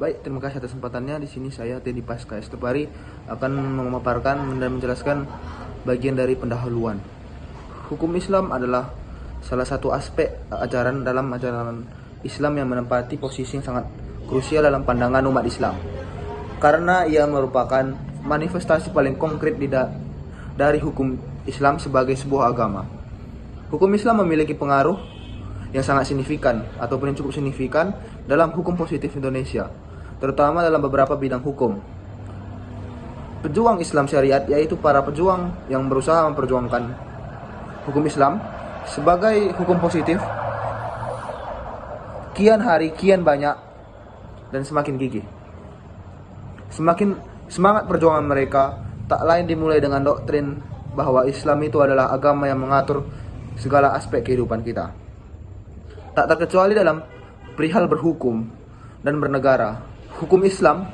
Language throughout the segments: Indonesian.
Baik, terima kasih atas kesempatannya. Di sini saya Teddy Pasca Estepari akan memaparkan dan menjelaskan bagian dari pendahuluan. Hukum Islam adalah salah satu aspek ajaran Islam yang menempati posisi yang sangat krusial dalam pandangan umat Islam. Karena ia merupakan manifestasi paling konkret dari hukum Islam sebagai sebuah agama. Hukum Islam memiliki pengaruh yang sangat signifikan ataupun yang cukup signifikan dalam hukum positif Indonesia, terutama dalam beberapa bidang hukum. Pejuang Islam syariat yaitu para pejuang yang berusaha memperjuangkan hukum Islam sebagai hukum positif kian hari kian banyak dan semakin gigih. Semakin semangat perjuangan mereka tak lain dimulai dengan doktrin bahwa Islam itu adalah agama yang mengatur segala aspek kehidupan kita. Tak terkecuali dalam perihal berhukum dan bernegara. Hukum Islam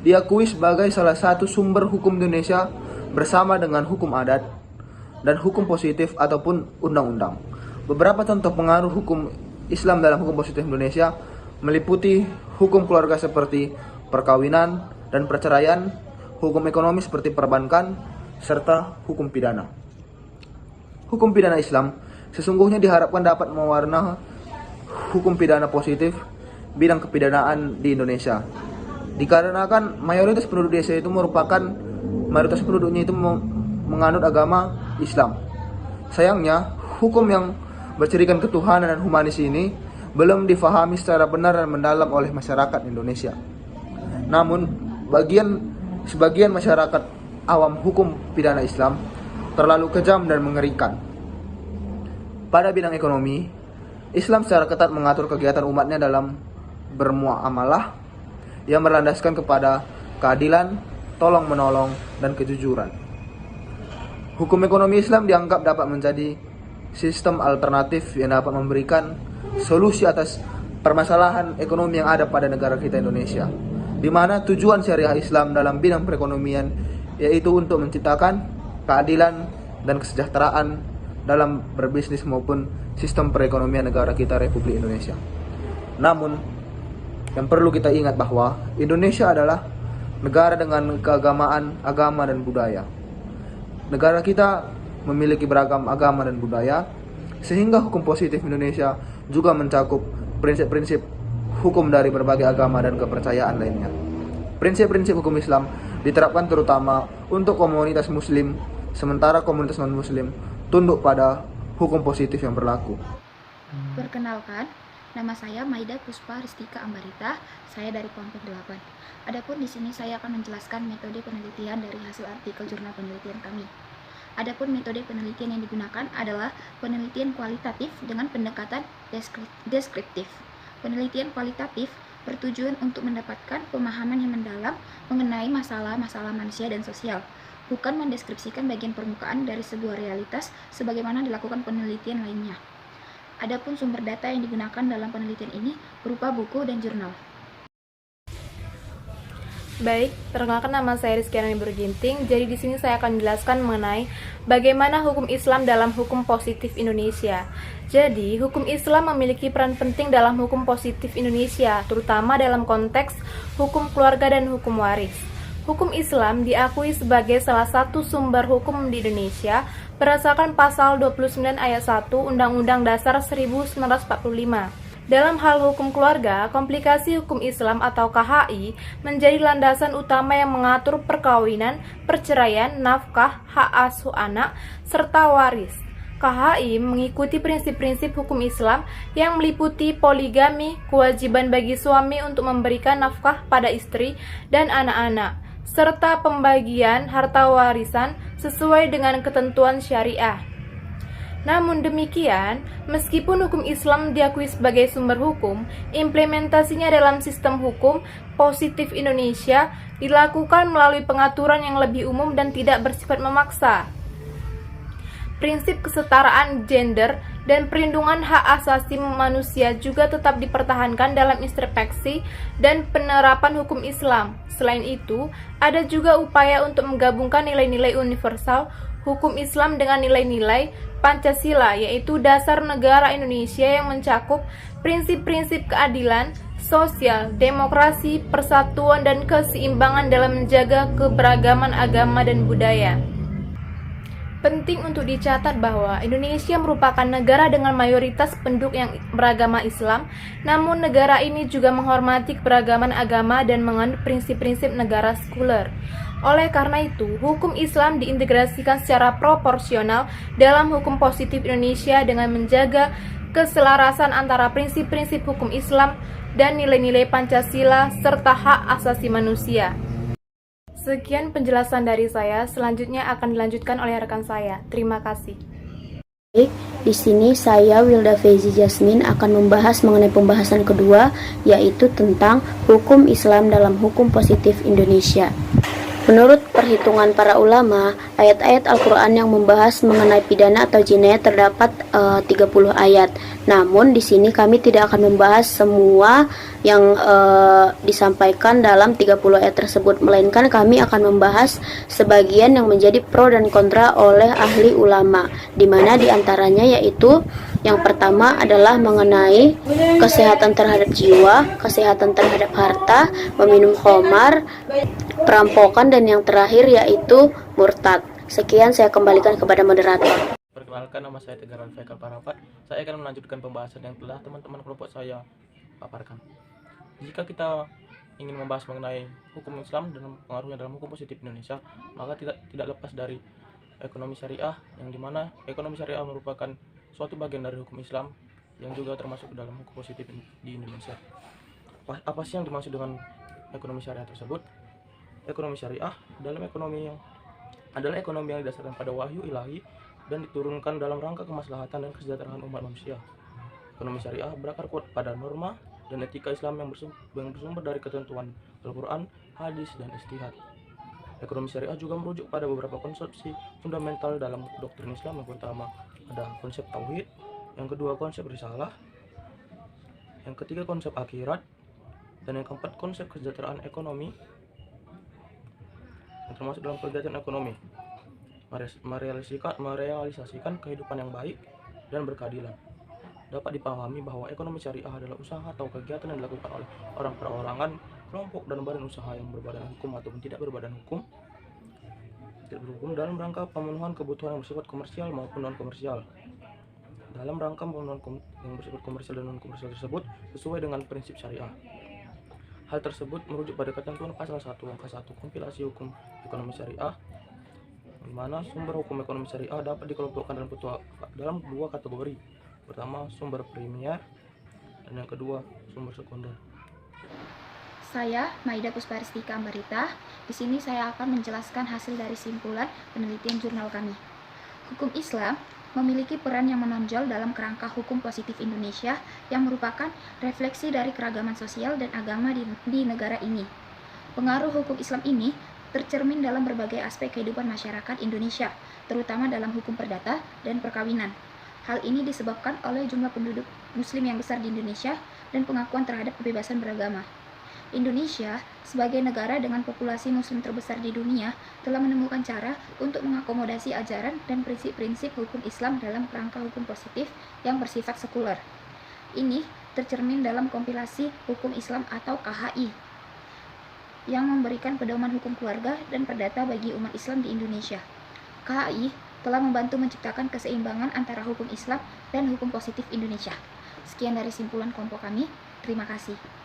diakui sebagai salah satu sumber hukum Indonesia bersama dengan hukum adat dan hukum positif ataupun undang-undang. Beberapa contoh pengaruh hukum Islam dalam hukum positif Indonesia meliputi hukum keluarga seperti perkawinan dan perceraian, hukum ekonomi seperti perbankan, serta hukum pidana. Hukum pidana Islam sesungguhnya diharapkan dapat mewarnai hukum pidana positif bidang kepidanaan di Indonesia. Dikarenakan mayoritas penduduk desa itu mayoritas penduduknya itu menganut agama Islam. Sayangnya, hukum yang bercirikan ketuhanan dan humanis ini belum difahami secara benar dan mendalam oleh masyarakat Indonesia. Namun, sebagian masyarakat awam hukum pidana Islam terlalu kejam dan mengerikan. Pada bidang ekonomi, Islam secara ketat mengatur kegiatan umatnya dalam bermuamalah yang berlandaskan kepada keadilan, tolong-menolong, dan kejujuran. Hukum ekonomi Islam dianggap dapat menjadi sistem alternatif yang dapat memberikan solusi atas permasalahan ekonomi yang ada pada negara kita Indonesia, di mana tujuan syariah Islam dalam bidang perekonomian yaitu untuk menciptakan keadilan dan kesejahteraan dalam berbisnis maupun sistem perekonomian negara kita Republik Indonesia. Namun, yang perlu kita ingat bahwa Indonesia adalah negara dengan keagamaan, agama dan budaya. Negara kita memiliki beragam agama dan budaya, sehingga hukum positif Indonesia juga mencakup prinsip-prinsip hukum dari berbagai agama dan kepercayaan lainnya. Prinsip-prinsip hukum Islam diterapkan terutama untuk komunitas Muslim, sementara komunitas non-Muslim tunduk pada hukum positif yang berlaku. Perkenalkan, nama saya Maida Puspa Ristika Ambarita, saya dari kelompok 8. Adapun di sini saya akan menjelaskan metode penelitian dari hasil artikel jurnal penelitian kami. Adapun metode penelitian yang digunakan adalah penelitian kualitatif dengan pendekatan deskriptif. Penelitian kualitatif bertujuan untuk mendapatkan pemahaman yang mendalam mengenai masalah-masalah manusia dan sosial, bukan mendeskripsikan bagian permukaan dari sebuah realitas sebagaimana dilakukan penelitian lainnya. Adapun sumber data yang digunakan dalam penelitian ini berupa buku dan jurnal. Baik, perkenalkan nama saya Rizkyana Burginting. Jadi di sini saya akan menjelaskan mengenai bagaimana hukum Islam dalam hukum positif Indonesia. Jadi, hukum Islam memiliki peran penting dalam hukum positif Indonesia, terutama dalam konteks hukum keluarga dan hukum waris. Hukum Islam diakui sebagai salah satu sumber hukum di Indonesia berdasarkan pasal 29 ayat 1 Undang-Undang Dasar 1945. Dalam hal hukum keluarga, komplikasi hukum Islam atau KHI menjadi landasan utama yang mengatur perkawinan, perceraian, nafkah, hak asuh anak, serta waris. KHI mengikuti prinsip-prinsip hukum Islam yang meliputi poligami, kewajiban bagi suami untuk memberikan nafkah pada istri dan anak-anak, serta pembagian harta warisan sesuai dengan ketentuan syariah. Namun demikian, meskipun hukum Islam diakui sebagai sumber hukum, implementasinya dalam sistem hukum positif Indonesia dilakukan melalui pengaturan yang lebih umum dan tidak bersifat memaksa. Prinsip kesetaraan gender dan perlindungan hak asasi manusia juga tetap dipertahankan dalam introspeksi dan penerapan hukum Islam. Selain itu, ada juga upaya untuk menggabungkan nilai-nilai universal hukum Islam dengan nilai-nilai Pancasila, yaitu dasar negara Indonesia yang mencakup prinsip-prinsip keadilan, sosial, demokrasi, persatuan, dan keseimbangan dalam menjaga keberagaman agama dan budaya. Penting untuk dicatat bahwa Indonesia merupakan negara dengan mayoritas penduduk yang beragama Islam, namun negara ini juga menghormati keberagaman agama dan menganut prinsip-prinsip negara sekuler. Oleh karena itu, hukum Islam diintegrasikan secara proporsional dalam hukum positif Indonesia dengan menjaga keselarasan antara prinsip-prinsip hukum Islam dan nilai-nilai Pancasila serta hak asasi manusia. Sekian penjelasan dari saya, selanjutnya akan dilanjutkan oleh rekan saya. Terima kasih. Di sini saya Wilda Fezi Jasmine akan membahas mengenai pembahasan kedua, yaitu tentang hukum Islam dalam hukum positif Indonesia. Menurut perhitungan para ulama, ayat-ayat Al-Quran yang membahas mengenai pidana atau jinayat terdapat 30 ayat. Namun di sini kami tidak akan membahas semua yang disampaikan dalam 30 ayat tersebut, melainkan kami akan membahas sebagian yang menjadi pro dan kontra oleh ahli ulama, di mana diantaranya yaitu yang pertama adalah mengenai kesehatan terhadap jiwa, kesehatan terhadap harta, meminum khamar, perampokan, dan yang terakhir yaitu murtad. Sekian, saya kembalikan kepada moderator. Perkenalkan, nama saya Tegar Alfaikal Parapat. Saya akan melanjutkan pembahasan yang telah teman-teman kelompok saya paparkan. Jika kita ingin membahas mengenai hukum Islam dan pengaruhnya dalam hukum positif Indonesia, maka tidak lepas dari ekonomi syariah, yang dimana ekonomi syariah merupakan suatu bagian dari hukum Islam yang juga termasuk dalam hukum positif di Indonesia. Apa sih yang dimaksud dengan ekonomi syariah tersebut? Ekonomi syariah adalah ekonomi yang didasarkan pada wahyu ilahi dan diturunkan dalam rangka kemaslahatan dan kesejahteraan umat manusia. Ekonomi syariah berakar kuat pada norma dan etika Islam yang bersumber dari ketentuan Al-Quran, hadis, dan ijtihad. Ekonomi syariah juga merujuk pada beberapa konsepsi fundamental dalam doktrin Islam. Yang pertama ada konsep tauhid, yang kedua konsep risalah, yang ketiga konsep akhirat, dan yang keempat konsep kesejahteraan ekonomi, yang termasuk dalam kegiatan ekonomi merealisasikan kehidupan yang baik dan berkeadilan. Dapat dipahami bahwa ekonomi syariah adalah usaha atau kegiatan yang dilakukan oleh orang perorangan, kelompok, dan badan usaha yang berbadan hukum ataupun tidak berbadan hukum dalam rangka pemenuhan kebutuhan yang bersifat komersial maupun non komersial. Dalam rangka pemenuhan yang bersifat komersial dan non komersial tersebut sesuai dengan prinsip syariah. Hal tersebut merujuk pada ketentuan pasal 1 angka 1 kompilasi hukum ekonomi syariah, di mana sumber hukum ekonomi syariah dapat dikelompokkan dalam dua kategori. Pertama, sumber primer, dan yang kedua, sumber sekunder. Saya Maida Puspa Ristika Ambarita. Di sini saya akan menjelaskan hasil dari simpulan penelitian jurnal kami. Hukum Islam memiliki peran yang menonjol dalam kerangka hukum positif Indonesia yang merupakan refleksi dari keragaman sosial dan agama di negara ini. Pengaruh hukum Islam ini tercermin dalam berbagai aspek kehidupan masyarakat Indonesia, terutama dalam hukum perdata dan perkawinan. Hal ini disebabkan oleh jumlah penduduk Muslim yang besar di Indonesia dan pengakuan terhadap kebebasan beragama. Indonesia, sebagai negara dengan populasi Muslim terbesar di dunia, telah menemukan cara untuk mengakomodasi ajaran dan prinsip-prinsip hukum Islam dalam kerangka hukum positif yang bersifat sekuler. Ini tercermin dalam kompilasi hukum Islam atau KHI, yang memberikan pedoman hukum keluarga dan perdata bagi umat Islam di Indonesia. KHI telah membantu menciptakan keseimbangan antara hukum Islam dan hukum positif Indonesia. Sekian dari simpulan kelompok kami. Terima kasih.